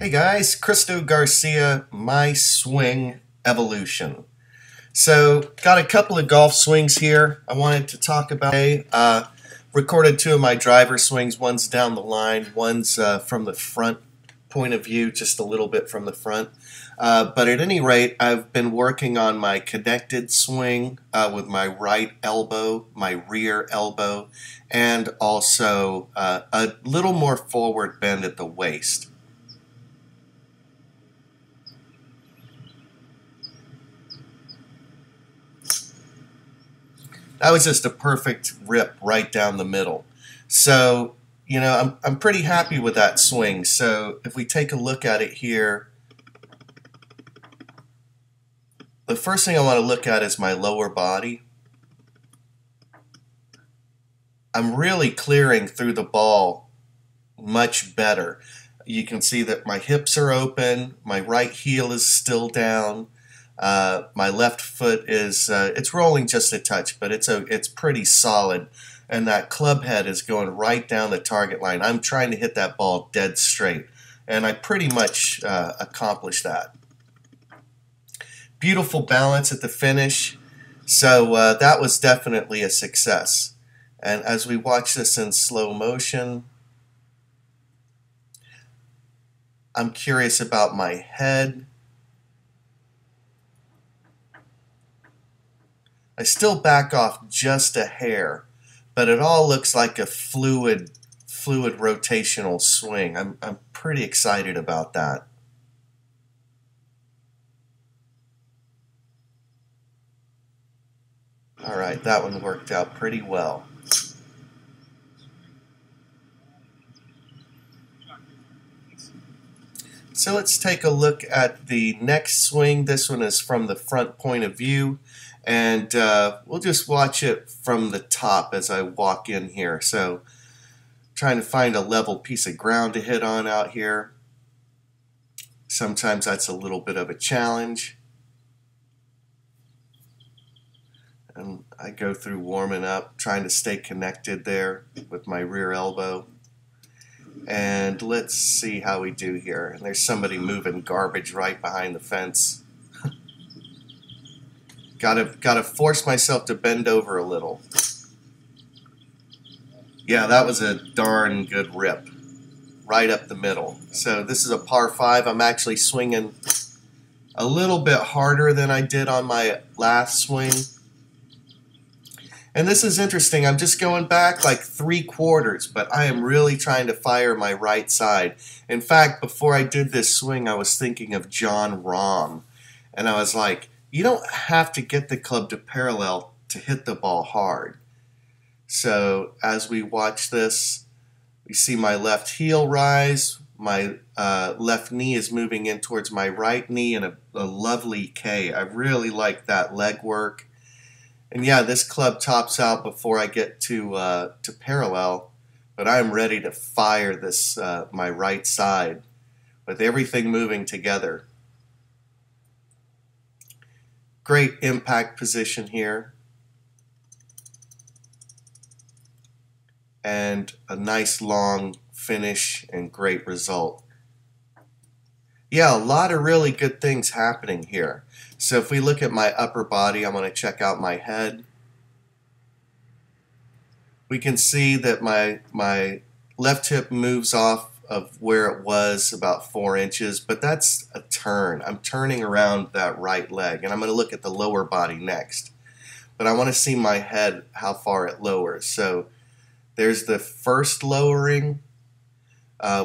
Hey guys, Christo Garcia, My Swing Evolution. So, got a couple of golf swings here I wanted to talk about today. Recorded two of my driver swings. One's down the line, one's from the front point of view, just a little bit from the front. But at any rate, I've been working on my connected swing with my right elbow, my rear elbow, and also a little more forward bend at the waist. That was just a perfect rip right down the middle. So, I'm pretty happy with that swing. So if we take a look at it here, the first thing I want to look at is my lower body. I'm really clearing through the ball much better. You can see that my hips are open, my right heel is still down. My left foot is it's rolling just a touch, but it's pretty solid, and that club head is going right down the target line. I'm trying to hit that ball dead straight, and I pretty much accomplished that. Beautiful balance at the finish, so that was definitely a success. And as we watch this in slow motion, I'm curious about my head. I still back off just a hair, but it all looks like a fluid rotational swing. I'm pretty excited about that. All right, that one worked out pretty well. So let's take a look at the next swing. This one is from the front point of view, and we'll just watch it from the top as I walk in here. So trying to find a level piece of ground to hit on out here. Sometimes that's a little bit of a challenge. And I go through warming up, trying to stay connected there with my rear elbow. And let's see how we do here. And there's somebody moving garbage right behind the fence. Gotta force myself to bend over a little. Yeah, that was a darn good rip. Right up the middle. So this is a par 5. I'm actually swinging a little bit harder than I did on my last swing. And this is interesting. I'm just going back like 3/4, but I am really trying to fire my right side. In fact, before I did this swing, I was thinking of John Rahm. And I was like, you don't have to get the club to parallel to hit the ball hard. So as we watch this, we see my left heel rise. My left knee is moving in towards my right knee in a lovely K. I really like that leg work. And yeah, this club tops out before I get to parallel, but I'm ready to fire this my right side with everything moving together. Great impact position here, and a nice long finish and great result. Yeah, a lot of really good things happening here. So if we look at my upper body, I'm going to check out my head. We can see that my left hip moves off of where it was about 4 inches, but that's a turn. I'm turning around that right leg, and I'm going to look at the lower body next. But I want to see my head, how far it lowers. So there's the first lowering,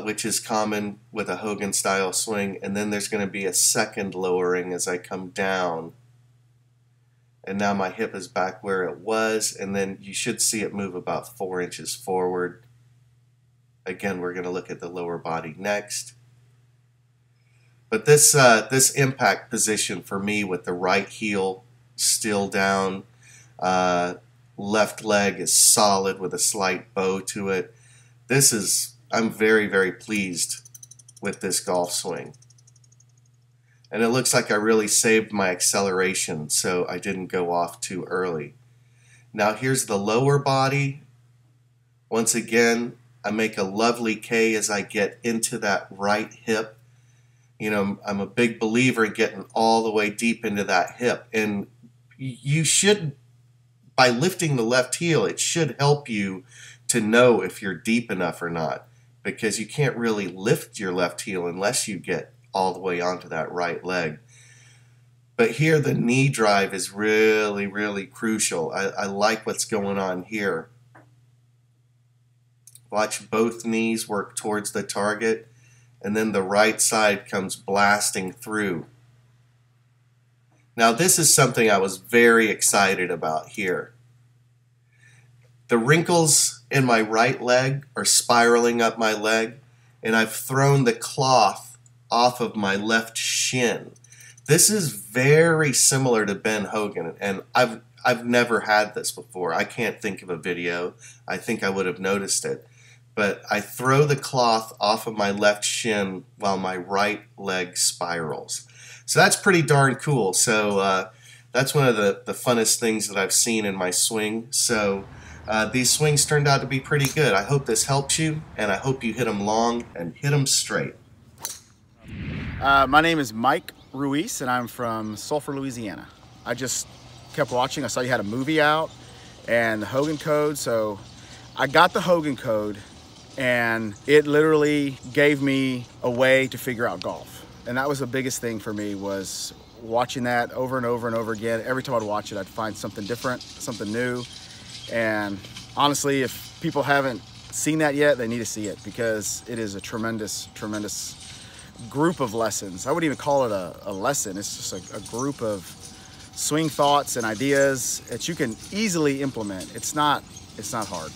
which is common with a Hogan style swing, and then there's going to be a second lowering as I come down, and now my hip is back where it was, and then you should see it move about 4 inches forward. Again, we're going to look at the lower body next. But this impact position for me with the right heel still down, left leg is solid with a slight bow to it. I'm very, very pleased with this golf swing. And it looks like I really saved my acceleration, so I didn't go off too early. Now here's the lower body. Once again, I make a lovely K as I get into that right hip You know, I'm a big believer in getting all the way deep into that hip. And you should, by lifting the left heel, it should help you to know if you're deep enough or not, because you can't really lift your left heel unless you get all the way onto that right leg. But here the knee drive is really, really crucial. I like what's going on here. Watch both knees work towards the target, and then the right side comes blasting through. Now this is something I was very excited about here. The wrinkles in my right leg are spiraling up my leg, and I've thrown the cloth off of my left shin. This is very similar to Ben Hogan, and I've never had this before. I can't think of a video. I think I would have noticed it. But I throw the cloth off of my left shin while my right leg spirals. So that's pretty darn cool. So that's one of the funnest things that I've seen in my swing. So these swings turned out to be pretty good. I hope this helps you, and I hope you hit them long and hit them straight. My name is Mike Ruiz, and I'm from Sulphur, Louisiana. I just kept watching. I saw you had a movie out and the Hogan Code, so I got the Hogan Code, and it literally gave me a way to figure out golf. And that was the biggest thing for me, was watching that over and over and over again. Every time I'd watch it, I'd find something different, something new. And honestly, if people haven't seen that yet, they need to see it, because it is a tremendous, tremendous group of lessons. I wouldn't even call it a lesson. It's just a group of swing thoughts and ideas that you can easily implement. It's not hard.